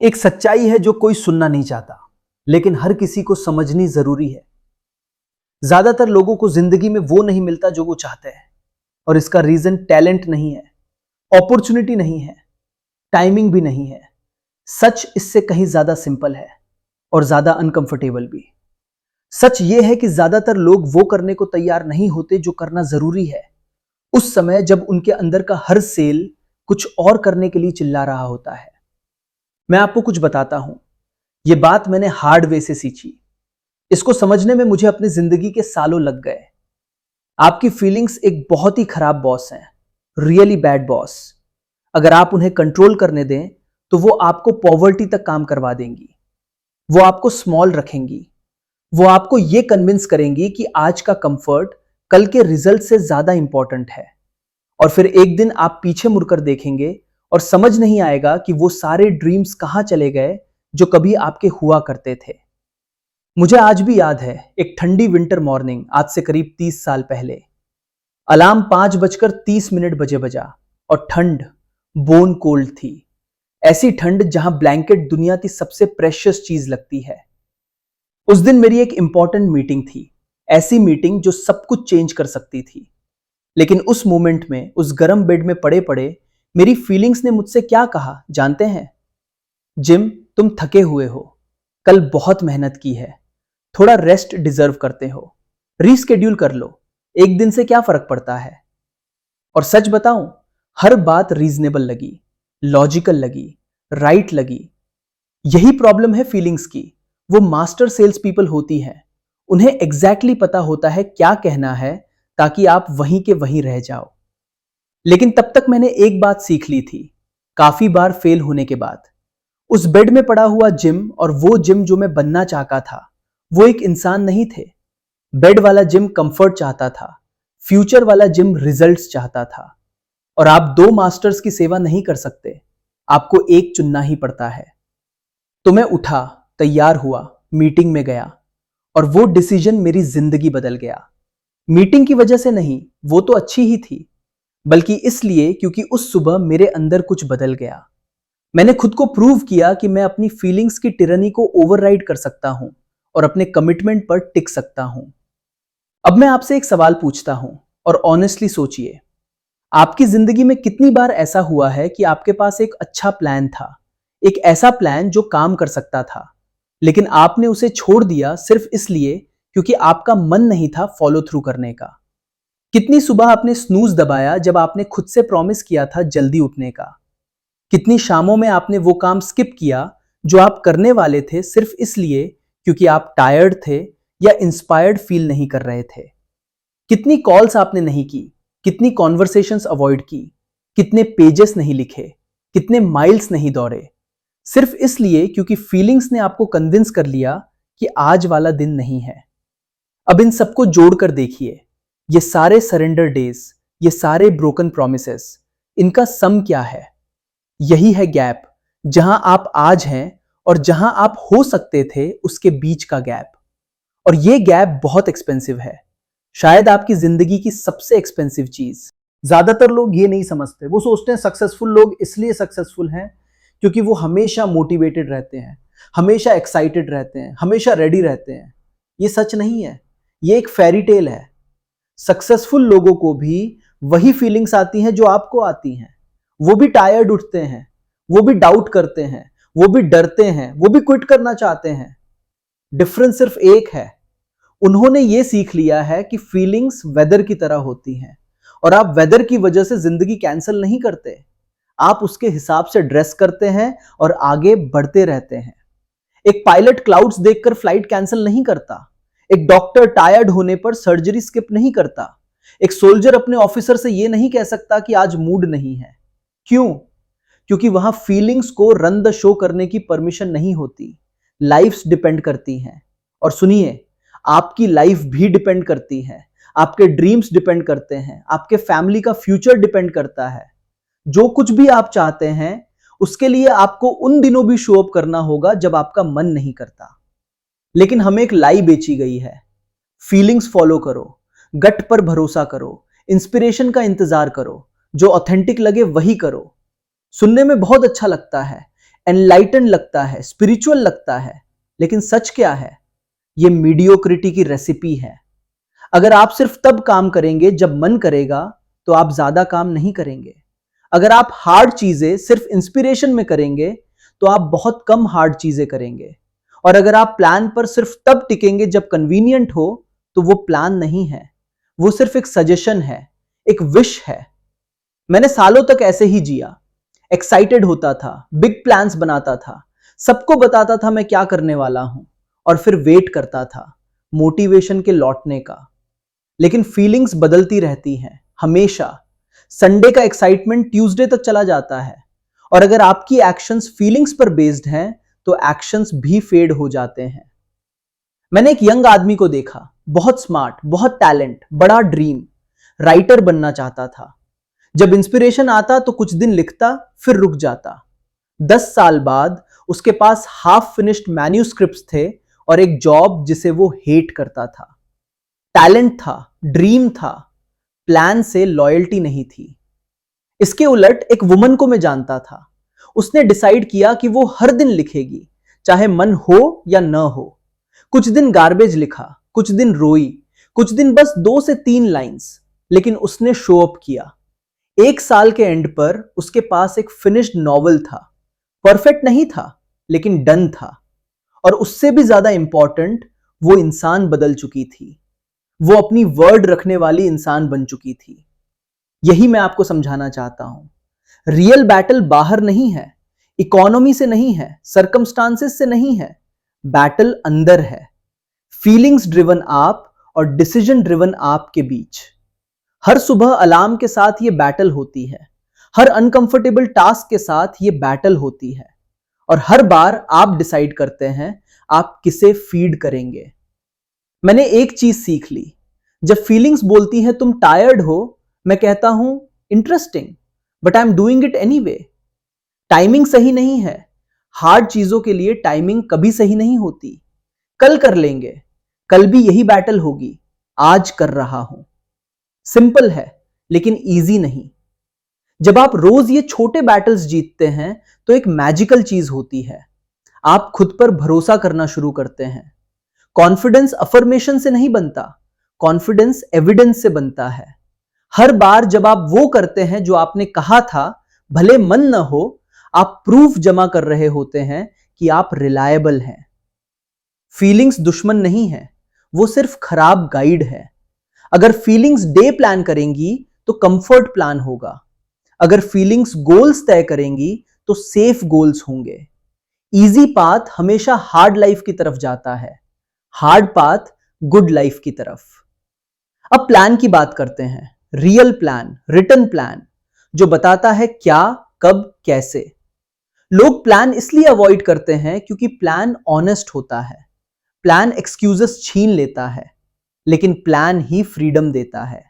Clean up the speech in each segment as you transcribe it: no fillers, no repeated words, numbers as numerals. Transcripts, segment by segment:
एक सच्चाई है जो कोई सुनना नहीं चाहता, लेकिन हर किसी को समझनी जरूरी है। ज्यादातर लोगों को जिंदगी में वो नहीं मिलता जो वो चाहते हैं, और इसका रीजन टैलेंट नहीं है, अपॉर्चुनिटी नहीं है, टाइमिंग भी नहीं है। सच इससे कहीं ज्यादा सिंपल है और ज्यादा अनकंफर्टेबल भी। सच ये है कि ज्यादातर लोग वो करने को तैयार नहीं होते जो करना जरूरी है, उस समय जब उनके अंदर का हर सेल कुछ और करने के लिए चिल्ला रहा होता है। मैं आपको कुछ बताता हूं, यह बात मैंने हार्ड वे से सीखी। इसको समझने में मुझे अपनी जिंदगी के सालों लग गए। आपकी फीलिंग्स एक बहुत ही खराब बॉस हैं, रियली बैड बॉस। अगर आप उन्हें कंट्रोल करने दें तो वो आपको पॉवर्टी तक काम करवा देंगी। वो आपको स्मॉल रखेंगी। वो आपको ये कन्विंस करेंगी कि आज का कंफर्ट कल के रिजल्ट से ज्यादा इंपॉर्टेंट है। और फिर एक दिन आप पीछे मुड़कर देखेंगे और समझ नहीं आएगा कि वो सारे ड्रीम्स कहां चले गए जो कभी आपके हुआ करते थे। मुझे आज भी याद है, एक ठंडी विंटर मॉर्निंग, आज से करीब 30 साल पहले। अलार्म 5:30 बजे बजा और ठंड बोन कोल्ड थी। ऐसी ठंड जहां ब्लैंकेट दुनिया की सबसे प्रेशियस चीज लगती है। उस दिन मेरी एक इंपॉर्टेंट मीटिंग थी, ऐसी मीटिंग जो सब कुछ चेंज कर सकती थी। लेकिन उस मोमेंट में, उस गर्म बेड में पड़े पड़े मेरी फीलिंग्स ने मुझसे क्या कहा जानते हैं? जिम, तुम थके हुए हो, कल बहुत मेहनत की है, थोड़ा रेस्ट डिजर्व करते हो, रीस्केड्यूल कर लो, एक दिन से क्या फर्क पड़ता है। और सच बताऊं, हर बात रीजनेबल लगी, लॉजिकल लगी, राइट लगी। यही प्रॉब्लम है फीलिंग्स की। वो मास्टर सेल्स पीपल होती हैं, उन्हें एग्जैक्टली पता होता है क्या कहना है ताकि आप वहीं के वहीं रह जाओ। लेकिन तब तक मैंने एक बात सीख ली थी, काफी बार फेल होने के बाद। उस बेड में पड़ा हुआ जिम और वो जिम जो मैं बनना चाहता था, वो एक इंसान नहीं थे। बेड वाला जिम कंफर्ट चाहता था, फ्यूचर वाला जिम रिजल्ट्स चाहता था। और आप दो मास्टर्स की सेवा नहीं कर सकते, आपको एक चुनना ही पड़ता है। तो मैं उठा, तैयार हुआ, मीटिंग में गया, और वो डिसीजन मेरी जिंदगी बदल गया। मीटिंग की वजह से नहीं, वो तो अच्छी ही थी, बल्कि इसलिए क्योंकि उस सुबह मेरे अंदर कुछ बदल गया। मैंने खुद को प्रूव किया कि मैं अपनी फीलिंग्स की टिरनी को ओवरराइड कर सकता हूं और अपने कमिटमेंट पर टिक सकता हूं। अब मैं आपसे एक सवाल पूछता हूं, और ऑनेस्टली सोचिए, आपकी जिंदगी में कितनी बार ऐसा हुआ है कि आपके पास एक अच्छा प्लान था, एक ऐसा प्लान जो काम कर सकता था, लेकिन आपने उसे छोड़ दिया सिर्फ इसलिए क्योंकि आपका मन नहीं था फॉलो थ्रू करने का। कितनी सुबह आपने स्नूज दबाया जब आपने खुद से प्रॉमिस किया था जल्दी उठने का। कितनी शामों में आपने वो काम स्किप किया जो आप करने वाले थे सिर्फ इसलिए क्योंकि आप टायर्ड थे या इंस्पायर्ड फील नहीं कर रहे थे। कितनी कॉल्स आपने नहीं की, कितनी कॉन्वर्सेशंस अवॉइड की, कितने पेजेस नहीं लिखे, कितने माइल्स नहीं दौड़े, सिर्फ इसलिए क्योंकि फीलिंग्स ने आपको कन्विंस कर लिया कि आज वाला दिन नहीं है। अब इन सबको जोड़कर देखिए, ये सारे सरेंडर डेज, ये सारे ब्रोकन प्रोमिसेस, इनका सम क्या है? यही है गैप, जहां आप आज हैं और जहां आप हो सकते थे, उसके बीच का गैप। और ये गैप बहुत एक्सपेंसिव है, शायद आपकी जिंदगी की सबसे एक्सपेंसिव चीज। ज्यादातर लोग ये नहीं समझते, वो सोचते हैं सक्सेसफुल लोग इसलिए सक्सेसफुल हैं क्योंकि वो हमेशा मोटिवेटेड रहते हैं, हमेशा एक्साइटेड रहते हैं, हमेशा रेडी रहते हैं। ये सच नहीं है, ये एक फेरी टेल है। सक्सेसफुल लोगों को भी वही फीलिंग्स आती हैं जो आपको आती हैं। वो भी टायर्ड उठते हैं, वो भी डाउट करते हैं, वो भी डरते हैं, वो भी क्विट करना चाहते हैं। डिफरेंस सिर्फ एक है, उन्होंने ये सीख लिया है कि फीलिंग्स वेदर की तरह होती हैं, और आप वेदर की वजह से जिंदगी कैंसिल नहीं करते, आप उसके हिसाब से ड्रेस करते हैं और आगे बढ़ते रहते हैं। एक पायलट क्लाउड्स देखकर फ्लाइट कैंसिल नहीं करता, एक डॉक्टर टायर्ड होने पर सर्जरी स्किप नहीं करता, एक सोल्जर अपने ऑफिसर से यह नहीं कह सकता कि आज मूड नहीं है। क्यों? क्योंकि वहां फीलिंग्स को रन द शो करने की परमिशन नहीं होती, लाइफ्स डिपेंड करती हैं। और सुनिए, आपकी लाइफ भी डिपेंड करती है, आपके ड्रीम्स डिपेंड करते हैं, आपके फैमिली का फ्यूचर डिपेंड करता है। जो कुछ भी आप चाहते हैं, उसके लिए आपको उन दिनों भी शो अप करना होगा जब आपका मन नहीं करता। लेकिन हमें एक लाई बेची गई है, फीलिंग्स फॉलो करो, गट पर भरोसा करो, इंस्पिरेशन का इंतजार करो, जो ऑथेंटिक लगे वही करो। सुनने में बहुत अच्छा लगता है, एनलाइटन लगता है, स्पिरिचुअल लगता है, लेकिन सच क्या है? ये मीडियोक्रिटी की रेसिपी है। अगर आप सिर्फ तब काम करेंगे जब मन करेगा, तो आप ज्यादा काम नहीं करेंगे। अगर आप हार्ड चीजें सिर्फ इंस्पिरेशन में करेंगे, तो आप बहुत कम हार्ड चीजें करेंगे। और अगर आप प्लान पर सिर्फ तब टिकेंगे जब कन्वीनियंट हो, तो वो प्लान नहीं है, वो सिर्फ एक सजेशन है, एक विश है। मैंने सालों तक ऐसे ही जिया। एक्साइटेड होता था, बिग प्लान्स बनाता था, सबको बताता था मैं क्या करने वाला हूं, और फिर वेट करता था मोटिवेशन के लौटने का। लेकिन फीलिंग्स बदलती रहती हैं हमेशा। संडे का एक्साइटमेंट ट्यूसडे तक चला जाता है, और अगर आपकी एक्शंस फीलिंग्स पर बेस्ड हैं, तो एक्शंस भी फेड हो जाते हैं। मैंने एक यंग आदमी को देखा, बहुत स्मार्ट, बहुत टैलेंट, बड़ा ड्रीम, राइटर बनना चाहता था। जब इंस्पिरेशन आता तो कुछ दिन लिखता, फिर रुक जाता। 10 साल बाद उसके पास हाफ फिनिश्ड मैन्यूस्क्रिप्ट्स थे और एक जॉब जिसे वो हेट करता था। टैलेंट था, ड्रीम था, प्लान से लॉयल्टी नहीं थी। इसके उलट एक वुमन को मैं जानता था। उसने डिसाइड किया कि वो हर दिन लिखेगी, चाहे मन हो या न हो। कुछ दिन गार्बेज लिखा, कुछ दिन रोई, कुछ दिन बस 2 से 3 लाइंस, लेकिन उसने शो अप किया। 1 साल के एंड पर उसके पास एक फिनिश्ड नॉवल था। परफेक्ट नहीं था, लेकिन डन था। और उससे भी ज्यादा इंपॉर्टेंट, वो इंसान बदल चुकी थी। वो अपनी वर्ड रखने वाली इंसान बन चुकी थी। यही मैं आपको समझाना चाहता हूं। रियल बैटल बाहर नहीं है, इकोनॉमी से नहीं है, सर्कमस्टांसेस से नहीं है। बैटल अंदर है। फीलिंग्स ड्रिवन आप और डिसीजन ड्रिवन आप के बीच। हर सुबह अलार्म के साथ ये बैटल होती है। हर अनकंफर्टेबल टास्क के साथ ये बैटल होती है। और हर बार आप डिसाइड करते हैं आप किसे फीड करेंगे। मैंने एक चीज सीख ली, जब फीलिंग्स बोलती हैं तुम टायर्ड हो, मैं कहता हूं interesting, but I am doing it anyway. Timing सही नहीं है। हार्ड चीजों के लिए टाइमिंग कभी सही नहीं होती। कल कर लेंगे, कल भी यही बैटल होगी। आज कर रहा हूं। सिंपल है, लेकिन इजी नहीं। जब आप रोज ये छोटे बैटल्स जीतते हैं, तो एक मैजिकल चीज होती है। आप खुद पर भरोसा करना शुरू करते हैं। कॉन्फिडेंस अफर्मेशन से नहीं बनता, कॉन्फिडेंस एविडेंस से बनता है। हर बार जब आप वो करते हैं जो आपने कहा था, भले मन न हो, आप प्रूफ जमा कर रहे होते हैं कि आप रिलायबल हैं। फीलिंग्स दुश्मन नहीं है, वो सिर्फ खराब गाइड है। अगर फीलिंग्स डे प्लान करेंगी तो कंफर्ट प्लान होगा। अगर फीलिंग्स गोल्स तय करेंगी तो सेफ गोल्स होंगे। इजी पाथ हमेशा हार्ड लाइफ की तरफ जाता है, हार्ड पाथ गुड लाइफ की तरफ। अब प्लान की बात करते हैं। रियल प्लान, रिटन प्लान, जो बताता है क्या, कब, कैसे। लोग प्लान इसलिए अवॉइड करते हैं क्योंकि प्लान ऑनेस्ट होता है। प्लान एक्सक्यूजेस छीन लेता है, लेकिन प्लान ही फ्रीडम देता है।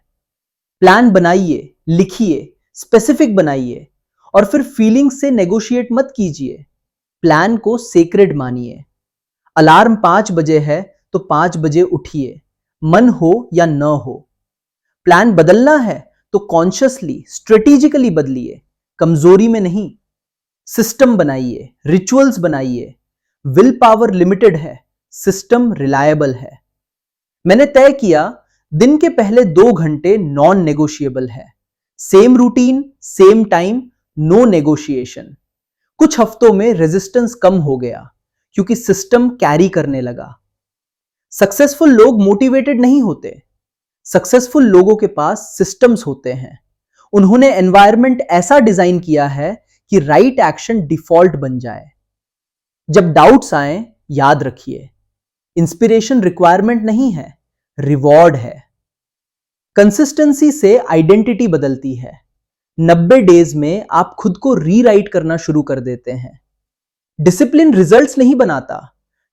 प्लान बनाइए, लिखिए, स्पेसिफिक बनाइए, और फिर फीलिंग से नेगोशिएट मत कीजिए। प्लान को सेक्रेड मानिए। अलार्म 5 बजे है तो 5 बजे उठिए, मन हो या न हो। प्लान बदलना है तो कॉन्शियसली, स्ट्रेटेजिकली बदलिए, कमजोरी में नहीं। सिस्टम बनाइए, रिचुअल्स बनाइए। विल पावर लिमिटेड है, सिस्टम रिलायबल है। मैंने तय किया दिन के पहले 2 घंटे नॉन नेगोशिएबल है। Same routine, same time, no negotiation. कुछ हफ्तों में रेजिस्टेंस कम हो गया क्योंकि सिस्टम कैरी करने लगा। सक्सेसफुल लोग मोटिवेटेड नहीं होते। सक्सेसफुल लोगों के पास सिस्टम्स होते हैं। उन्होंने एनवायरनमेंट ऐसा डिजाइन किया है कि राइट एक्शन डिफॉल्ट बन जाए। जब डाउट्स आए, याद रखिए, इंस्पिरेशन रिक्वायरमेंट नहीं है, रिवॉर्ड है। कंसिस्टेंसी से आइडेंटिटी बदलती है। 90 डेज में आप खुद को रीराइट करना शुरू कर देते हैं। डिसिप्लिन रिजल्ट्स नहीं बनाता,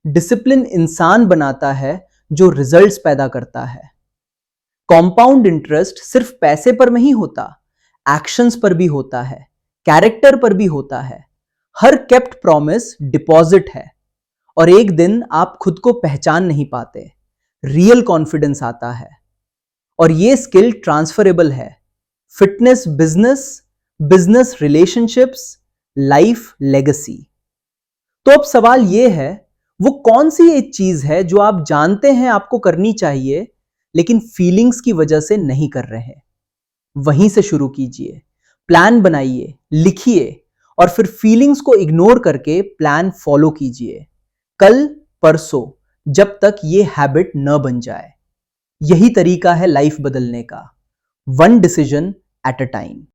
डिसिप्लिन इंसान बनाता है जो रिजल्ट्स पैदा करता है। कॉम्पाउंड इंटरेस्ट सिर्फ पैसे पर नहीं होता, एक्शंस पर भी होता है, कैरेक्टर पर भी होता है। हर केप्ट प्रॉमिस डिपॉजिट है, और एक दिन आप खुद को पहचान नहीं पाते, रियल कॉन्फिडेंस आता है। और ये स्किल ट्रांसफरेबल है। Fitness business, business relationships, life legacy. तो अब सवाल यह है, वो कौन सी एक चीज है जो आप जानते हैं आपको करनी चाहिए लेकिन फीलिंग्स की वजह से नहीं कर रहे हैं? वहीं से शुरू कीजिए। प्लान बनाइए, लिखिए और फिर फीलिंग्स को इग्नोर करके प्लान फॉलो कीजिए। कल, परसों, जब तक ये हैबिट न बन जाए। यही तरीका है लाइफ बदलने का, one decision at a time.